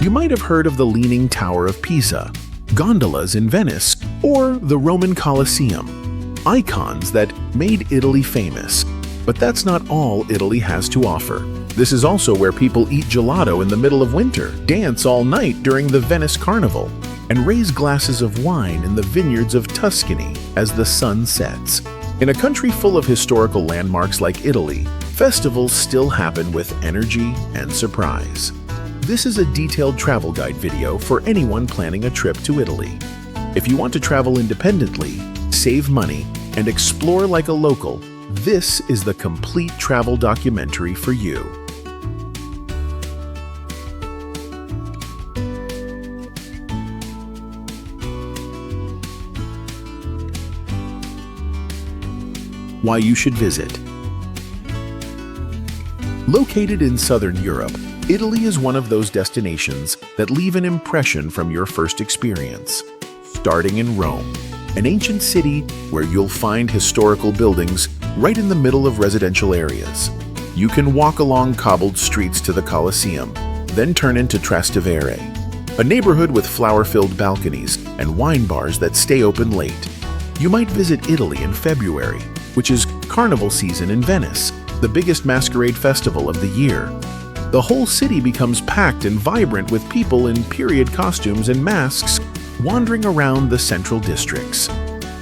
You might have heard of the Leaning Tower of Pisa, gondolas in Venice, or the Roman Colosseum, icons that made Italy famous. But that's not all Italy has to offer. This is also where people eat gelato in the middle of winter, dance all night during the Venice Carnival, and raise glasses of wine in the vineyards of Tuscany as the sun sets. In a country full of historical landmarks like Italy, festivals still happen with energy and surprise. This is a detailed travel guide video for anyone planning a trip to Italy. If you want to travel independently, save money, and explore like a local, this is the complete travel documentary for you. Why you should visit. Located in southern Europe, Italy is one of those destinations that leave an impression from your first experience. Starting in Rome, an ancient city where you'll find historical buildings right in the middle of residential areas. You can walk along cobbled streets to the Colosseum, then turn into Trastevere, a neighborhood with flower-filled balconies and wine bars that stay open late. You might visit Italy in February, which is carnival season in Venice, the biggest masquerade festival of the year. The whole city becomes packed and vibrant with people in period costumes and masks wandering around the central districts.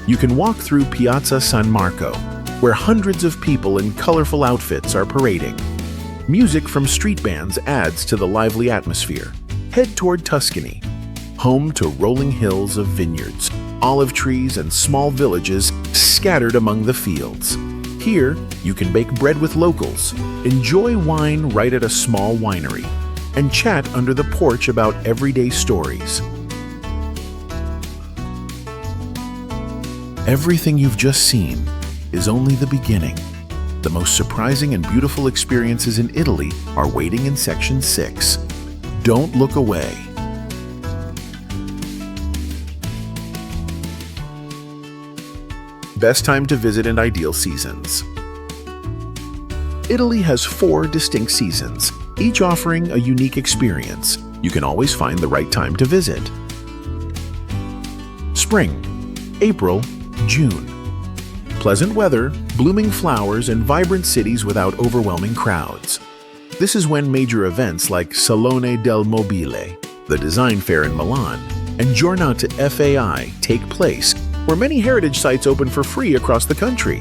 You can walk through Piazza San Marco, where hundreds of people in colorful outfits are parading. Music from street bands adds to the lively atmosphere. Head toward Tuscany, home to rolling hills of vineyards, olive trees, and small villages scattered among the fields. Here, you can bake bread with locals, enjoy wine right at a small winery, and chat under the porch about everyday stories. Everything you've just seen is only the beginning. The most surprising and beautiful experiences in Italy are waiting in Section 6. Don't look away. Best time to visit and ideal seasons. Italy has 4 distinct seasons, each offering a unique experience. You can always find the right time to visit. Spring, April, June. Pleasant weather, blooming flowers, and vibrant cities without overwhelming crowds. This is when major events like Salone del Mobile, the design fair in Milan, and Giornata FAI take place, where many heritage sites open for free across the country.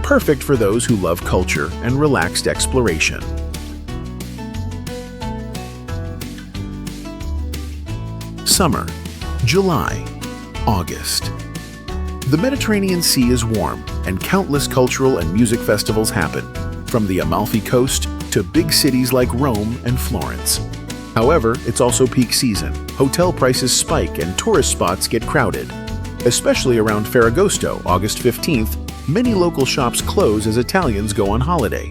Perfect for those who love culture and relaxed exploration. Summer, July, August. The Mediterranean Sea is warm, and countless cultural and music festivals happen, from the Amalfi Coast to big cities like Rome and Florence. However, it's also peak season. Hotel prices spike and tourist spots get crowded. Especially around Ferragosto, August 15th, many local shops close as Italians go on holiday.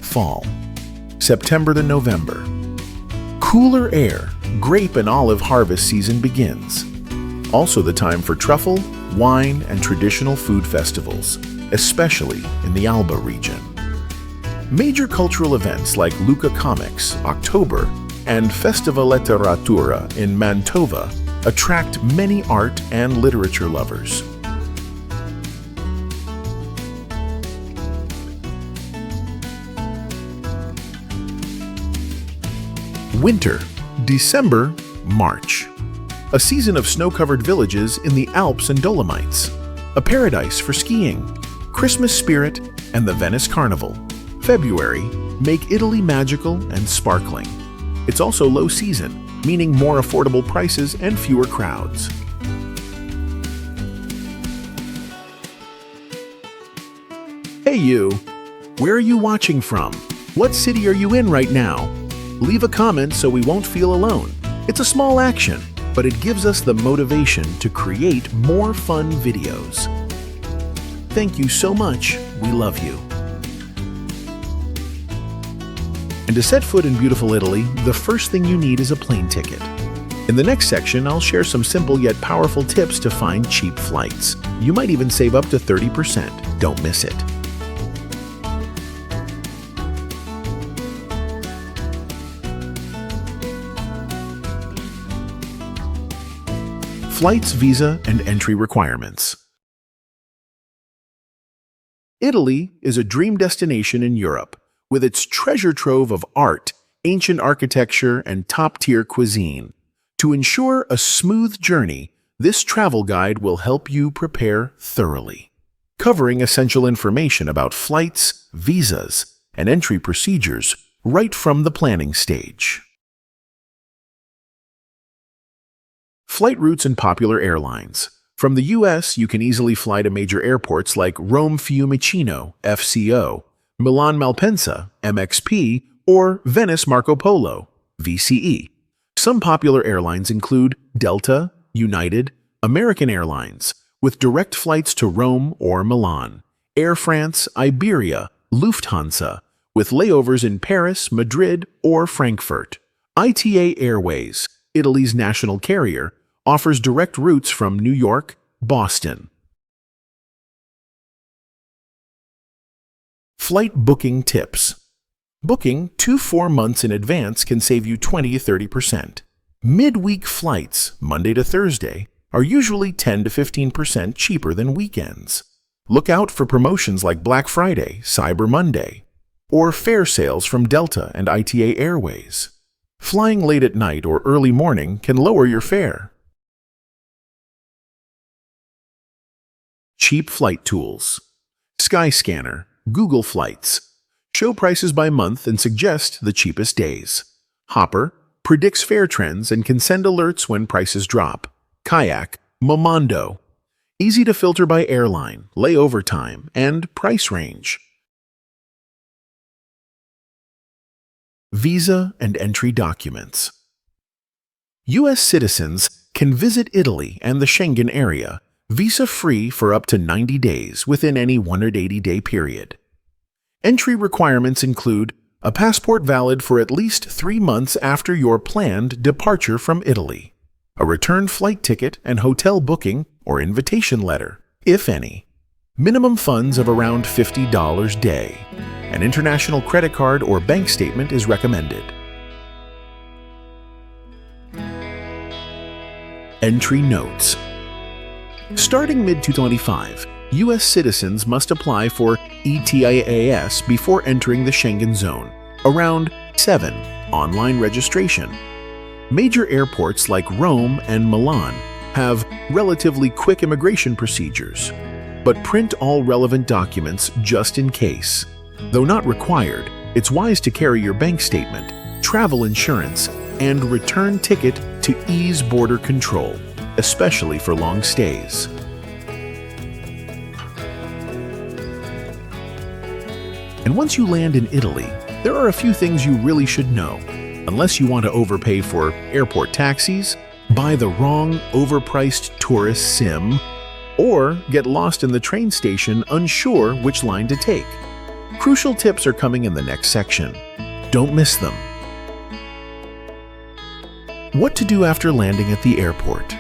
Fall, September to November. Cooler air, grape and olive harvest season begins. Also the time for truffle, wine, and traditional food festivals, especially in the Alba region. Major cultural events like Lucca Comics, October, and Festival Letteratura in Mantova attract many art and literature lovers. Winter, December, March. A season of snow-covered villages in the Alps and Dolomites. A paradise for skiing, Christmas spirit, and the Venice Carnival. February, make Italy magical and sparkling. It's also low season, meaning more affordable prices and fewer crowds. Hey you! Where are you watching from? What city are you in right now? Leave a comment so we won't feel alone. It's a small action, but it gives us the motivation to create more fun videos. Thank you so much. We love you. And to set foot in beautiful Italy, the first thing you need is a plane ticket. In the next section, I'll share some simple yet powerful tips to find cheap flights. You might even save up to 30%. Don't miss it. Flights, visa, and entry requirements. Italy is a dream destination in Europe, with its treasure trove of art, ancient architecture, and top-tier cuisine. To ensure a smooth journey, this travel guide will help you prepare thoroughly, covering essential information about flights, visas, and entry procedures right from the planning stage. Flight routes and popular airlines. From the US, you can easily fly to major airports like Rome Fiumicino, FCO, Milan Malpensa, MXP, or Venice Marco Polo, VCE. Some popular airlines include Delta, United, American Airlines, with direct flights to Rome or Milan, Air France, Iberia, Lufthansa, with layovers in Paris, Madrid, or Frankfurt. ITA Airways, Italy's national carrier, offers direct routes from New York, Boston. Flight booking tips. Booking 2-4 months in advance can save you 20-30%. Midweek flights, Monday to Thursday, are usually 10-15% cheaper than weekends. Look out for promotions like Black Friday, Cyber Monday, or fare sales from Delta and ITA Airways. Flying late at night or early morning can lower your fare. Cheap flight tools. Skyscanner, Google Flights. Show prices by month and suggest the cheapest days. Hopper predicts fare trends and can send alerts when prices drop. Kayak, Momondo. Easy to filter by airline, layover time, and price range. Visa and entry documents. U.S. citizens can visit Italy and the Schengen area visa-free for up to 90 days within any 180-day period. Entry requirements include a passport valid for at least 3 months after your planned departure from Italy, a return flight ticket and hotel booking or invitation letter, if any, minimum funds of around $50 a day. An international credit card or bank statement is recommended. Entry notes. Starting mid-2025, U.S. citizens must apply for ETIAS before entering the Schengen zone. Around 7. Online registration. Major airports like Rome and Milan have relatively quick immigration procedures, but print all relevant documents just in case. Though not required, it's wise to carry your bank statement, travel insurance, and return ticket to ease border control, especially for long stays. And once you land in Italy, there are a few things you really should know. Unless you want to overpay for airport taxis, buy the wrong, overpriced tourist sim, or get lost in the train station unsure which line to take. Crucial tips are coming in the next section. Don't miss them. What to do after landing at the airport.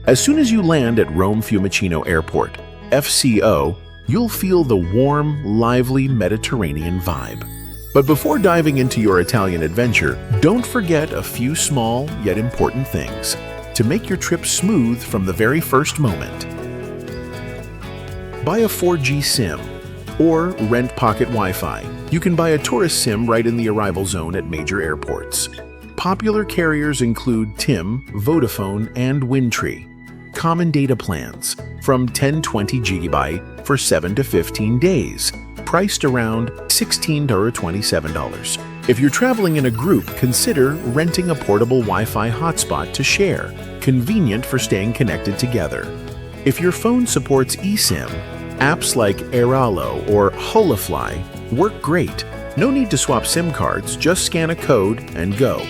As soon as you land at Rome Fiumicino Airport, FCO, you'll feel the warm, lively Mediterranean vibe. But before diving into your Italian adventure, don't forget a few small yet important things to make your trip smooth from the very first moment. Buy a 4G SIM or rent pocket Wi-Fi. You can buy a tourist SIM right in the arrival zone at major airports. Popular carriers include TIM, Vodafone, and Windtree. Common data plans from 10-20 GB for 7 to 15 days, priced around $16 to $27. If you're traveling in a group, consider renting a portable Wi-Fi hotspot to share, convenient for staying connected together. If your phone supports eSIM, apps like Airalo or Holafly work great. No need to swap SIM cards, just scan a code and go.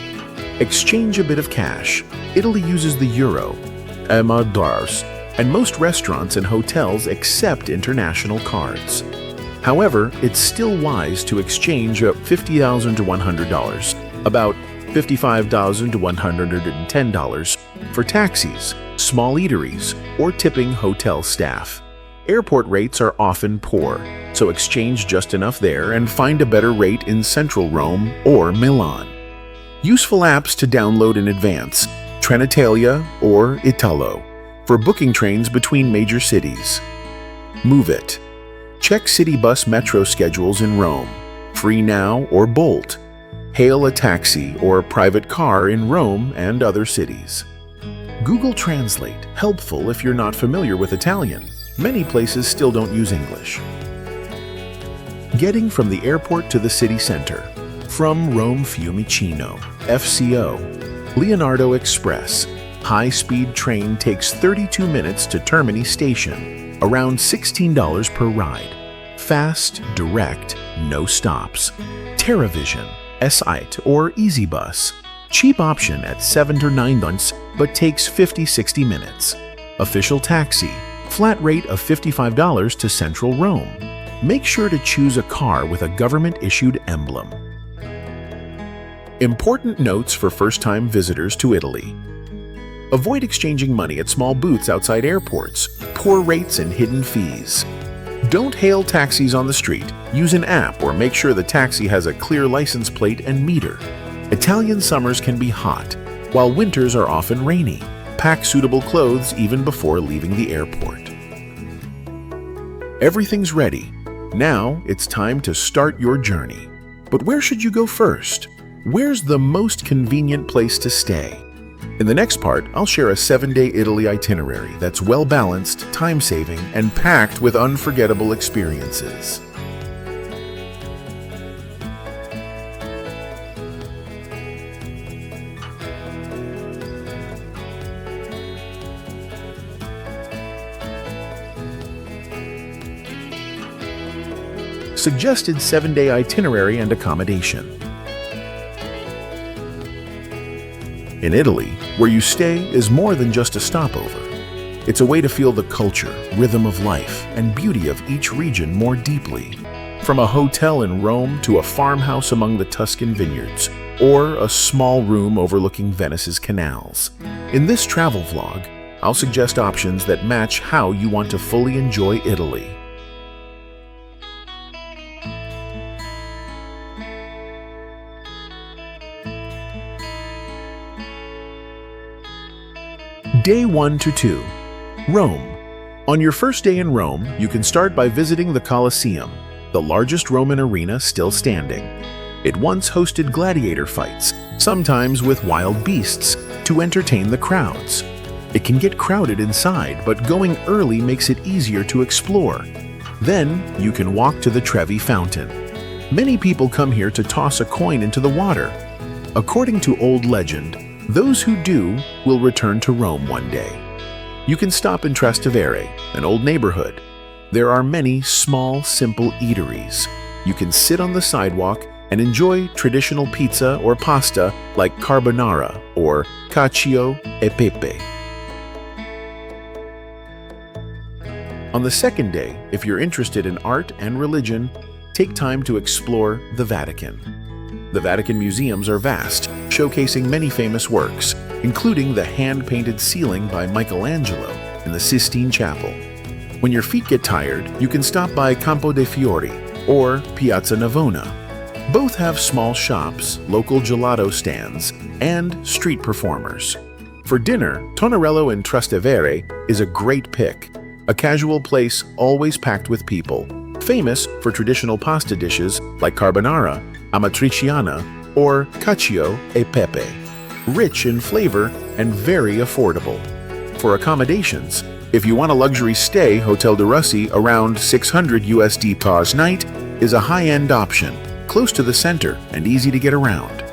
Exchange a bit of cash. Italy uses the euro, $, and most restaurants and hotels accept international cards. However, it's still wise to exchange $50,000 to $100, about $55,000 to $110 for taxis, small eateries, or tipping hotel staff. Airport rates are often poor, so exchange just enough there and find a better rate in central Rome or Milan. Useful apps to download in advance. Trenitalia or Italo for booking trains between major cities. Move It. Check city bus metro schedules in Rome, Free Now or Bolt. Hail a taxi or private car in Rome and other cities. Google Translate, helpful if you're not familiar with Italian. Many places still don't use English. Getting from the airport to the city center. From Rome Fiumicino, FCO, Leonardo Express. High-speed train takes 32 minutes to Termini Station, around $16 per ride. Fast, direct, no stops. TerraVision, Esite or EasyBus. Cheap option at 7 or 9 months, but takes 50-60 minutes. Official taxi, flat rate of $55 to Central Rome. Make sure to choose a car with a government-issued emblem. Important notes for first-time visitors to Italy. Avoid exchanging money at small booths outside airports, poor rates and hidden fees. Don't hail taxis on the street. Use an app or make sure the taxi has a clear license plate and meter. Italian summers can be hot, while winters are often rainy. Pack suitable clothes even before leaving the airport. Everything's ready. Now it's time to start your journey. But where should you go first? Where's the most convenient place to stay? In the next part, I'll share a 7-day Italy itinerary that's well-balanced, time-saving, and packed with unforgettable experiences. Suggested 7-day itinerary and accommodation. In Italy, where you stay is more than just a stopover. It's a way to feel the culture, rhythm of life, and beauty of each region more deeply. From a hotel in Rome to a farmhouse among the Tuscan vineyards, or a small room overlooking Venice's canals. In this travel vlog, I'll suggest options that match how you want to fully enjoy Italy. Day 1 to 2. Rome. On your first day in Rome, you can start by visiting the Colosseum, the largest Roman arena still standing. It once hosted gladiator fights, sometimes with wild beasts, to entertain the crowds. It can get crowded inside, but going early makes it easier to explore. Then, you can walk to the Trevi Fountain. Many people come here to toss a coin into the water. According to old legend, those who do will return to Rome one day. You can stop in Trastevere, an old neighborhood. There are many small, simple eateries. You can sit on the sidewalk and enjoy traditional pizza or pasta like carbonara or cacio e pepe. On the second day, if you're interested in art and religion, take time to explore the Vatican. The Vatican museums are vast, showcasing many famous works, including the hand-painted ceiling by Michelangelo in the Sistine Chapel. When your feet get tired, you can stop by Campo dei Fiori or Piazza Navona. Both have small shops, local gelato stands, and street performers. For dinner, Tonarello in Trastevere is a great pick, a casual place always packed with people, famous for traditional pasta dishes like carbonara, amatriciana, or cacio e pepe, rich in flavor and very affordable. For accommodations, if you want a luxury stay, Hotel de Russi around $600 per night is a high-end option, close to the center and easy to get around.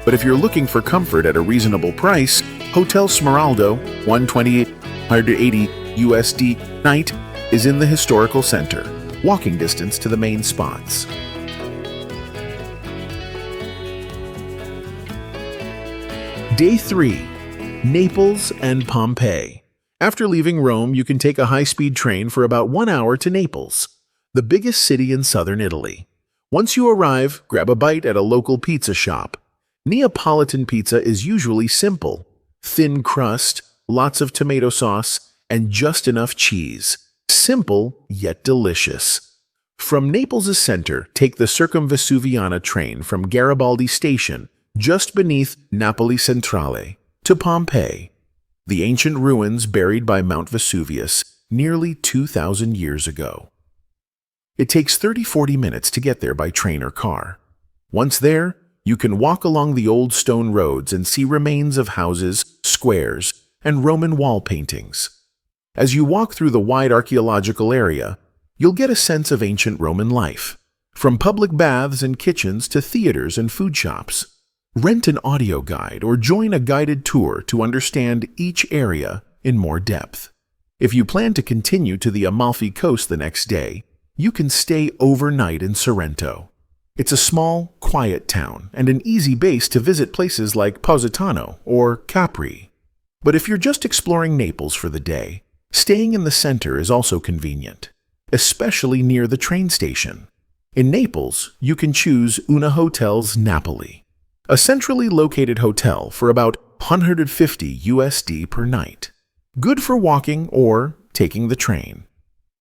But if you're looking for comfort at a reasonable price, Hotel Smeraldo, $180 night, is in the historical center, walking distance to the main spots. Day 3. Naples and Pompeii. After leaving Rome, you can take a high-speed train for about 1 hour to Naples, the biggest city in southern Italy. Once you arrive, grab a bite at a local pizza shop. Neapolitan pizza is usually simple. Thin crust, lots of tomato sauce, and just enough cheese. Simple, yet delicious. From Naples' center, take the Circumvesuviana train from Garibaldi Station, just beneath Napoli Centrale. to Pompeii, the ancient ruins buried by Mount Vesuvius nearly 2,000 years ago. It takes 30-40 minutes to get there by train or car. Once there, you can walk along the old stone roads and see remains of houses, squares, and Roman wall paintings. As you walk through the wide archaeological area, you'll get a sense of ancient Roman life, from public baths and kitchens to theaters and food shops. Rent an audio guide or join a guided tour to understand each area in more depth. If you plan to continue to the Amalfi Coast the next day, you can stay overnight in Sorrento. It's a small, quiet town and an easy base to visit places like Positano or Capri. But if you're just exploring Naples for the day, staying in the center is also convenient, especially near the train station. In Naples, you can choose Una Hotels Napoli, a centrally located hotel for about $150 per night. Good for walking or taking the train.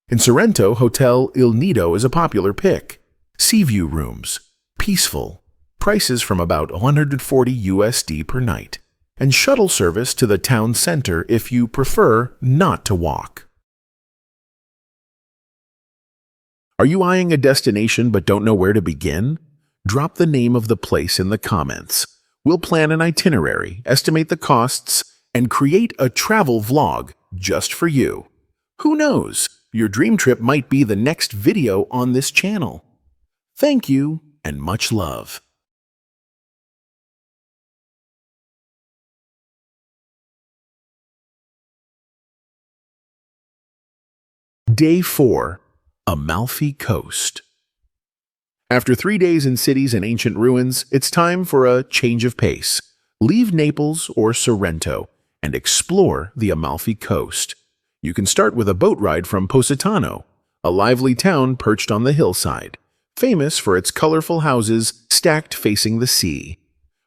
In Sorrento, Hotel Il Nido is a popular pick. Sea view rooms, peaceful, prices from about $140 per night, and shuttle service to the town center if you prefer not to walk. Are you eyeing a destination but don't know where to begin? Drop the name of the place in the comments. We'll plan an itinerary, estimate the costs, and create a travel vlog just for you. Who knows? Your dream trip might be the next video on this channel. Thank you and much love. Day 4. Amalfi Coast. After 3 days in cities and ancient ruins, it's time for a change of pace. Leave Naples or Sorrento and explore the Amalfi Coast. You can start with a boat ride from Positano, a lively town perched on the hillside, famous for its colorful houses stacked facing the sea.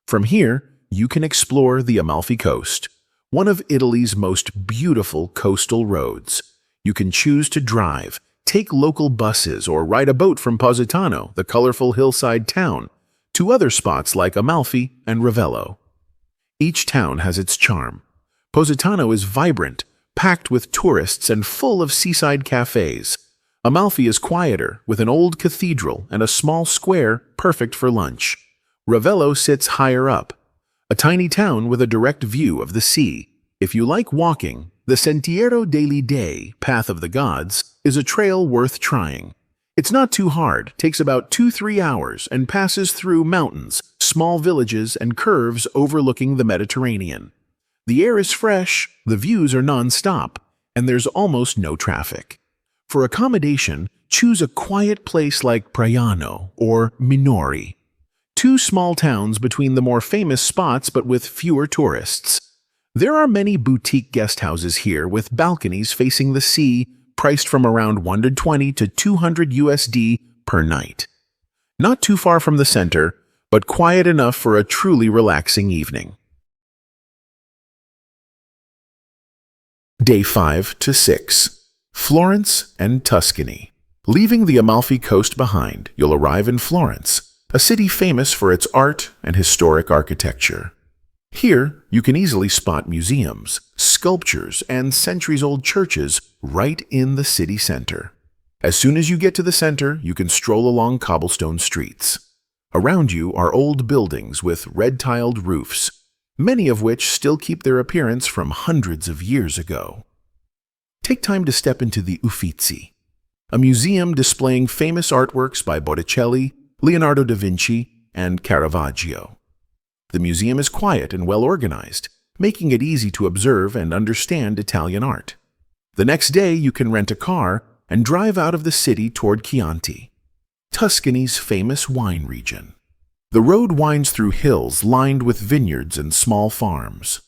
From here, you can explore the Amalfi Coast, one of Italy's most beautiful coastal roads. You can choose to drive, take local buses, or ride a boat from Positano, the colorful hillside town, to other spots like Amalfi and Ravello. Each town has its charm. Positano is vibrant, packed with tourists and full of seaside cafes. Amalfi is quieter, with an old cathedral and a small square perfect for lunch. Ravello sits higher up, a tiny town with a direct view of the sea. If you like walking, the Sentiero degli Dei, Path of the Gods, is a trail worth trying. It's not too hard, takes about 2-3 hours, and passes through mountains, small villages, and curves overlooking the Mediterranean. The air is fresh, the views are non-stop, and there's almost no traffic. For accommodation, choose a quiet place like Praiano or Minori, 2 small towns between the more famous spots but with fewer tourists. There are many boutique guest houses here with balconies facing the sea, priced from around $120 to $200 per night. Not too far from the center, but quiet enough for a truly relaxing evening. Day 5 to 6. Florence and Tuscany. Leaving the Amalfi Coast behind, you'll arrive in Florence, a city famous for its art and historic architecture. Here, you can easily spot museums, sculptures, and centuries-old churches right in the city center. As soon as you get to the center, you can stroll along cobblestone streets. Around you are old buildings with red-tiled roofs, many of which still keep their appearance from hundreds of years ago. Take time to step into the Uffizi, a museum displaying famous artworks by Botticelli, Leonardo da Vinci, and Caravaggio. The museum is quiet and well-organized, making it easy to observe and understand Italian art. The next day, you can rent a car and drive out of the city toward Chianti, Tuscany's famous wine region. The road winds through hills lined with vineyards and small farms.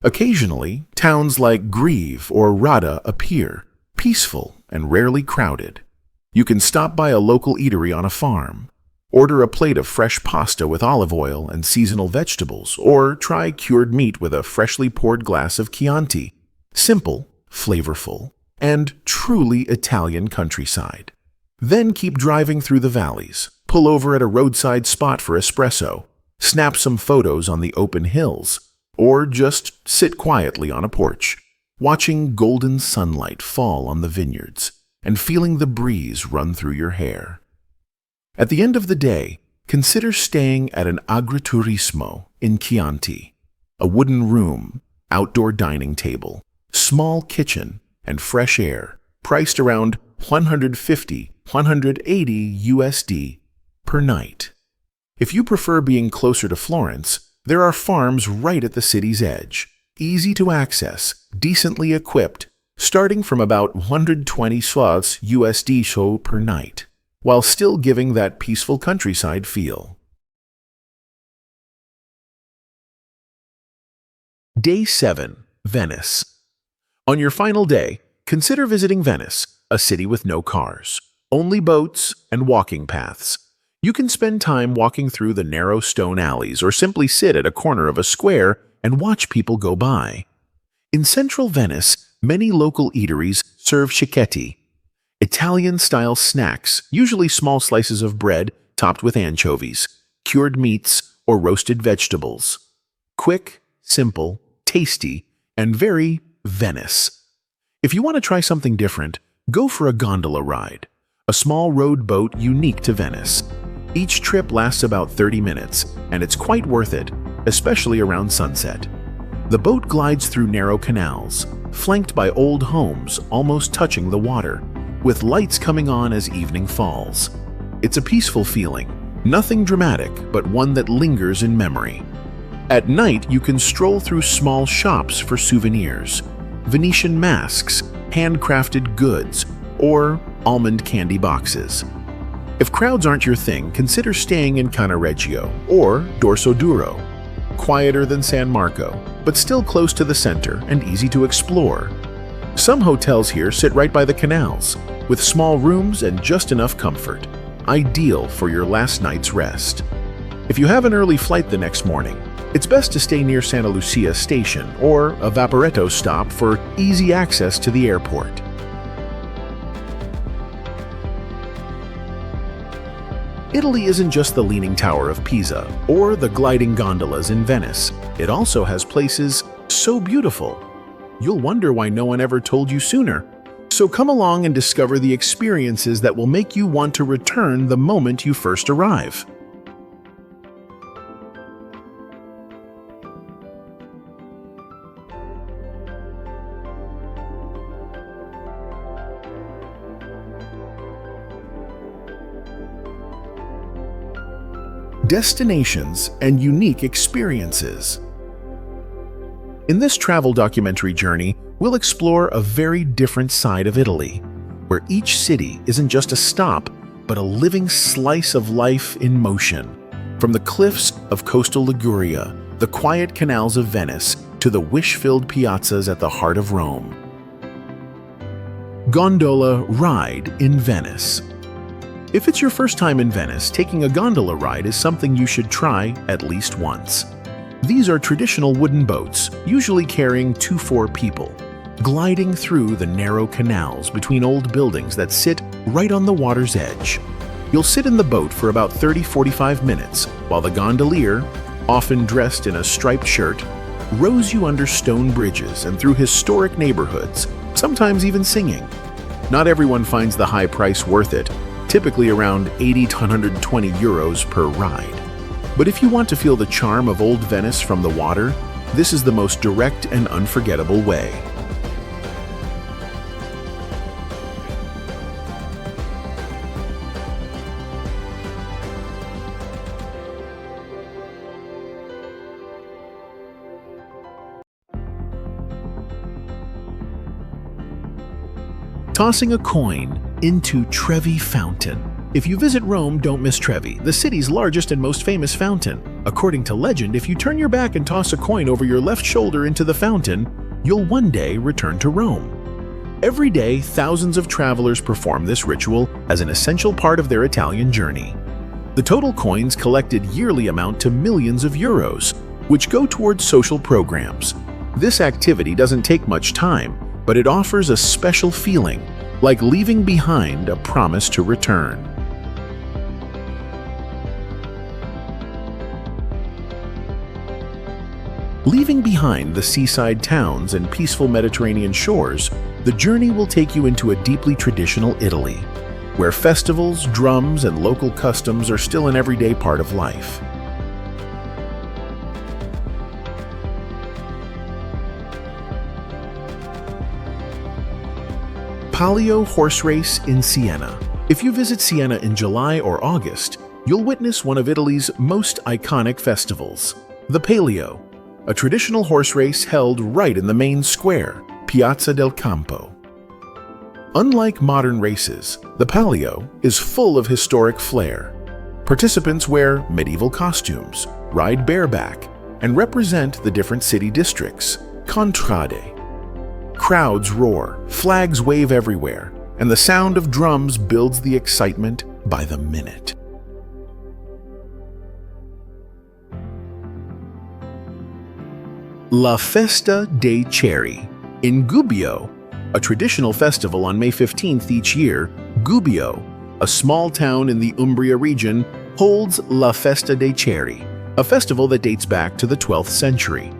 Occasionally, towns like Greve or Rada appear, peaceful and rarely crowded. You can stop by a local eatery on a farm, order a plate of fresh pasta with olive oil and seasonal vegetables, or try cured meat with a freshly poured glass of Chianti. Simple, flavorful, and truly Italian countryside. Then keep driving through the valleys, pull over at a roadside spot for espresso, snap some photos on the open hills, or just sit quietly on a porch, watching golden sunlight fall on the vineyards and feeling the breeze run through your hair. At the end of the day, consider staying at an agriturismo in Chianti, a wooden room, outdoor dining table, small kitchen, and fresh air, priced around 150–180 USD per night. If you prefer being closer to Florence, there are farms right at the city's edge, easy to access, decently equipped, starting from about 120 slots USD per night, while still giving that peaceful countryside feel. Day 7. Venice. On your final day, consider visiting Venice, a city with no cars, only boats and walking paths. You can spend time walking through the narrow stone alleys or simply sit at a corner of a square and watch people go by. In central Venice, many local eateries serve cicchetti, Italian-style snacks, usually small slices of bread topped with anchovies, cured meats, or roasted vegetables. Quick, simple, tasty, and very Venice. If you want to try something different, go for a gondola ride, a small rowed boat unique to Venice. Each trip lasts about 30 minutes, and it's quite worth it, especially around sunset. The boat glides through narrow canals, flanked by old homes almost touching the water, with lights coming on as evening falls. It's a peaceful feeling, nothing dramatic, but one that lingers in memory. At night, you can stroll through small shops for souvenirs, Venetian masks, handcrafted goods, or almond candy boxes. If crowds aren't your thing, consider staying in Cannaregio or Dorso Duro. Quieter than San Marco, but still close to the center and easy to explore. Some hotels here sit right by the canals, with small rooms and just enough comfort, ideal for your last night's rest. If you have an early flight the next morning, it's best to stay near Santa Lucia Station or a Vaporetto stop for easy access to the airport. Italy isn't just the Leaning Tower of Pisa or the gliding gondolas in Venice. It also has places so beautiful, you'll wonder why no one ever told you sooner. So come along and discover the experiences that will make you want to return the moment you first arrive. Destinations and unique experiences. In this travel documentary journey, we'll explore a very different side of Italy, where each city isn't just a stop, but a living slice of life in motion. From the cliffs of coastal Liguria, the quiet canals of Venice, to the wish-filled piazzas at the heart of Rome. Gondola ride in Venice. If it's your first time in Venice, taking a gondola ride is something you should try at least once. These are traditional wooden boats, usually carrying 2–4 people, gliding through the narrow canals between old buildings that sit right on the water's edge. You'll sit in the boat for about 30–45 minutes, while the gondolier, often dressed in a striped shirt, rows you under stone bridges and through historic neighborhoods, sometimes even singing. Not everyone finds the high price worth it, typically around 80 to 120 euros per ride. But if you want to feel the charm of old Venice from the water, this is the most direct and unforgettable way. Tossing a coin into Trevi Fountain. If you visit Rome, don't miss Trevi, the city's largest and most famous fountain. According to legend, if you turn your back and toss a coin over your left shoulder into the fountain, you'll one day return to Rome. Every day, thousands of travelers perform this ritual as an essential part of their Italian journey. The total coins collected yearly amount to millions of euros, which go towards social programs. This activity doesn't take much time, but it offers a special feeling, like leaving behind a promise to return. Leaving behind the seaside towns and peaceful Mediterranean shores, the journey will take you into a deeply traditional Italy, where festivals, drums, and local customs are still an everyday part of life. Palio Horse Race in Siena. If you visit Siena in July or August, you'll witness one of Italy's most iconic festivals, the Palio, a traditional horse race held right in the main square, Piazza del Campo. Unlike modern races, the Palio is full of historic flair. Participants wear medieval costumes, ride bareback, and represent the different city districts, contrade. Crowds roar, flags wave everywhere, and the sound of drums builds the excitement by the minute. La Festa dei Ceri. In Gubbio, a traditional festival on May 15th each year, Gubbio, a small town in the Umbria region, holds La Festa dei Ceri, a festival that dates back to the 12th century.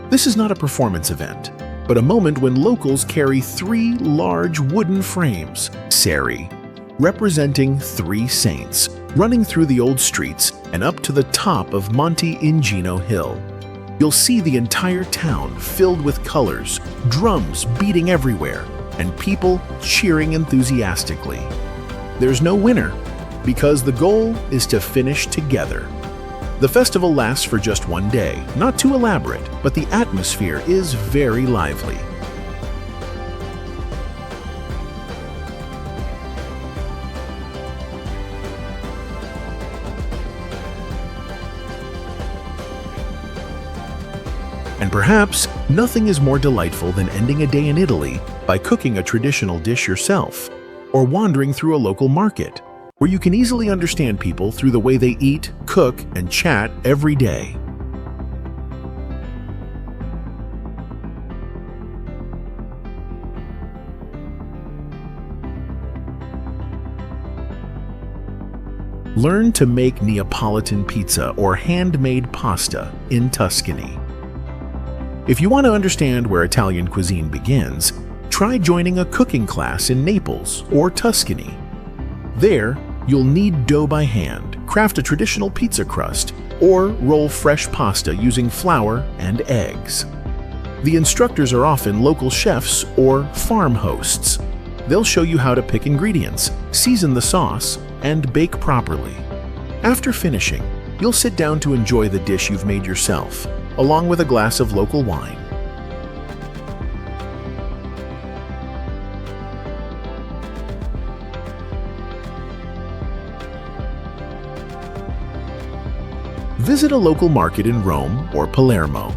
This is not a performance event, but a moment when locals carry 3 large wooden frames, ceri, representing 3 saints, running through the old streets and up to the top of Monte Ingino Hill. You'll see the entire town filled with colors, drums beating everywhere, and people cheering enthusiastically. There's no winner, because the goal is to finish together. The festival lasts for just one day, not too elaborate, but the atmosphere is very lively. And perhaps nothing is more delightful than ending a day in Italy by cooking a traditional dish yourself, or wandering through a local market, where you can easily understand people through the way they eat, cook, and chat every day. Learn to make Neapolitan pizza or handmade pasta in Tuscany. If you want to understand where Italian cuisine begins, try joining a cooking class in Naples or Tuscany. There, you'll knead dough by hand, craft a traditional pizza crust, or roll fresh pasta using flour and eggs. The instructors are often local chefs or farm hosts. They'll show you how to pick ingredients, season the sauce, and bake properly. After finishing, you'll sit down to enjoy the dish you've made yourself, along with a glass of local wine. Visit a local market in Rome or Palermo.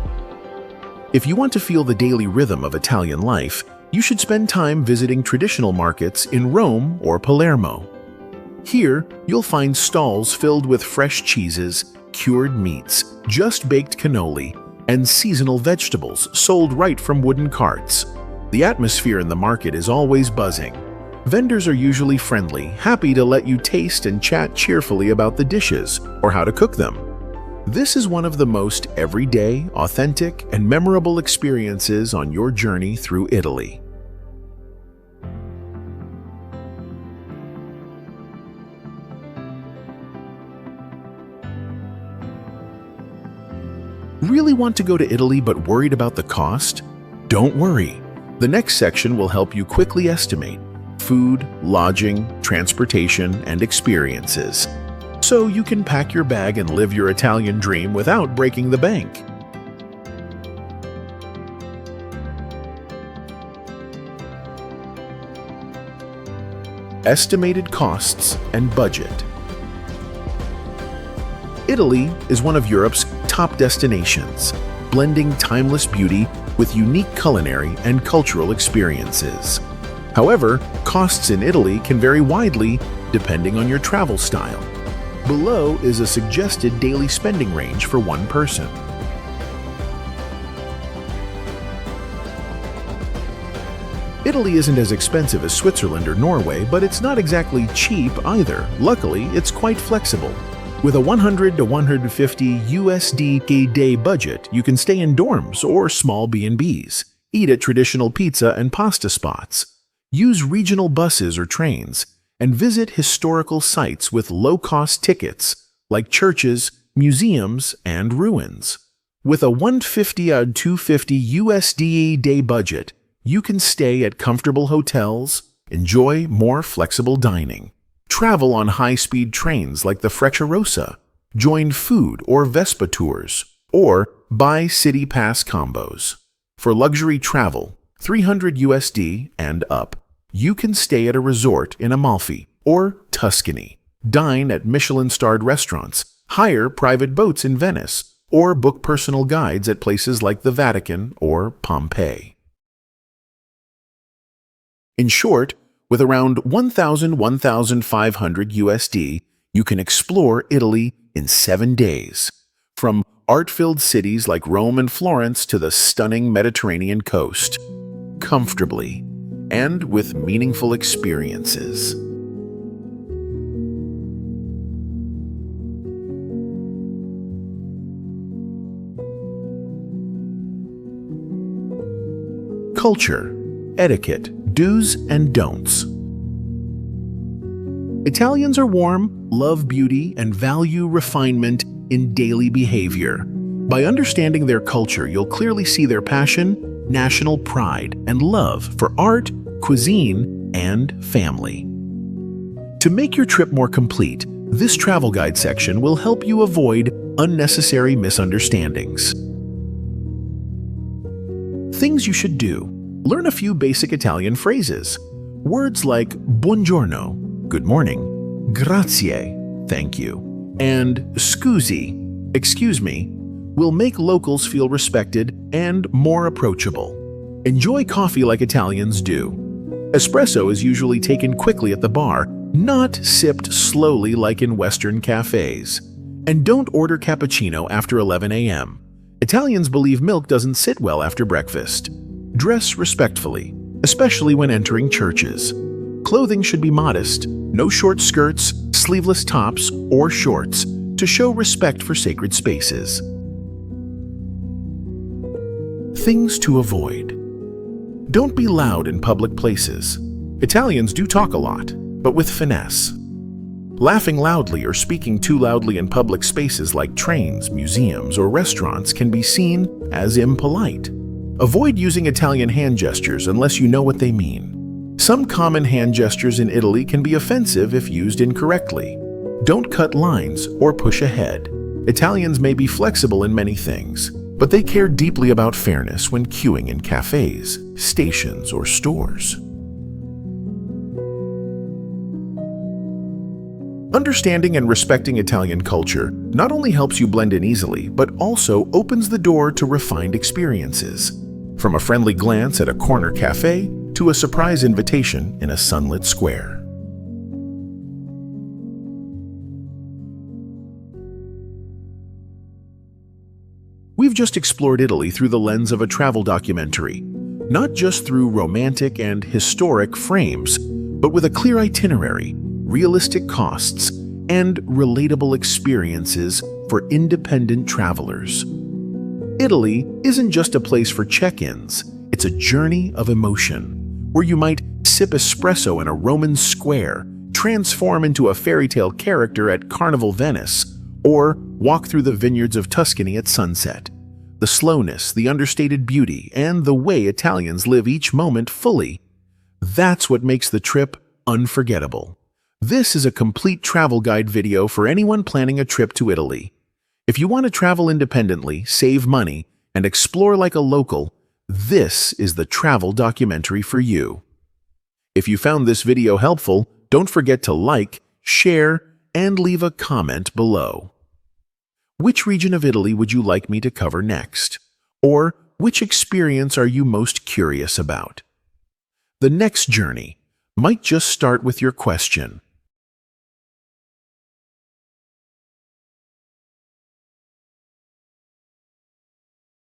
If you want to feel the daily rhythm of Italian life, you should spend time visiting traditional markets in Rome or Palermo. Here, you'll find stalls filled with fresh cheeses, cured meats, just-baked cannoli, and seasonal vegetables sold right from wooden carts. The atmosphere in the market is always buzzing. Vendors are usually friendly, happy to let you taste and chat cheerfully about the dishes or how to cook them. This is one of the most everyday, authentic, and memorable experiences on your journey through Italy. Really want to go to Italy but worried about the cost? Don't worry. The next section will help you quickly estimate food, lodging, transportation, and experiences, so you can pack your bag and live your Italian dream without breaking the bank. Estimated costs and budget. Italy is one of Europe's top destinations, blending timeless beauty with unique culinary and cultural experiences. However, costs in Italy can vary widely depending on your travel style. Below is a suggested daily spending range for one person. Italy isn't as expensive as Switzerland or Norway, but it's not exactly cheap either. Luckily, it's quite flexible. With a 100 to 150 USD a day budget, you can stay in dorms or small B&Bs, eat at traditional pizza and pasta spots, use regional buses or trains, and visit historical sites with low-cost tickets like churches, museums, and ruins. With a 150 to 250 USD a day budget, you can stay at comfortable hotels, enjoy more flexible dining, travel on high-speed trains like the Frecciarossa, join food or Vespa tours, or buy City Pass combos. For luxury travel, 300 USD and up, you can stay at a resort in Amalfi or Tuscany, dine at Michelin-starred restaurants, hire private boats in Venice, or book personal guides at places like the Vatican or Pompeii. In short, with around 1,500 USD, you can explore Italy in 7 days, from art-filled cities like Rome and Florence to the stunning Mediterranean coast, comfortably and with meaningful experiences. Culture, etiquette, do's and don'ts. Italians are warm, love beauty, and value refinement in daily behavior. By understanding their culture, you'll clearly see their passion, national pride, and love for art, cuisine, and family. To make your trip more complete, this travel guide section will help you avoid unnecessary misunderstandings. Things you should do. Learn a few basic Italian phrases. Words like buongiorno, good morning, grazie, thank you, and scusi, excuse me, will make locals feel respected and more approachable. Enjoy coffee like Italians do. Espresso is usually taken quickly at the bar, not sipped slowly like in Western cafes. And don't order cappuccino after 11 a.m. Italians believe milk doesn't sit well after breakfast. Dress respectfully, especially when entering churches. Clothing should be modest, no short skirts, sleeveless tops, or shorts, to show respect for sacred spaces. Things to avoid. Don't be loud in public places. Italians do talk a lot, but with finesse. Laughing loudly or speaking too loudly in public spaces like trains, museums, or restaurants can be seen as impolite. Avoid using Italian hand gestures unless you know what they mean. Some common hand gestures in Italy can be offensive if used incorrectly. Don't cut lines or push ahead. Italians may be flexible in many things, but they care deeply about fairness when queuing in cafes, stations, or stores. Understanding and respecting Italian culture not only helps you blend in easily, but also opens the door to refined experiences. From a friendly glance at a corner cafe to a surprise invitation in a sunlit square. We've just explored Italy through the lens of a travel documentary, not just through romantic and historic frames, but with a clear itinerary, realistic costs, and relatable experiences for independent travelers. Italy isn't just a place for check-ins, it's a journey of emotion, where you might sip espresso in a Roman square, transform into a fairy tale character at Carnival Venice, or walk through the vineyards of Tuscany at sunset. The slowness, the understated beauty, and the way Italians live each moment fully, that's what makes the trip unforgettable. This is a complete travel guide video for anyone planning a trip to Italy. If you want to travel independently, save money, and explore like a local, this is the travel documentary for you. If you found this video helpful, don't forget to like, share, and leave a comment below. Which region of Italy would you like me to cover next? Or which experience are you most curious about? The next journey might just start with your question,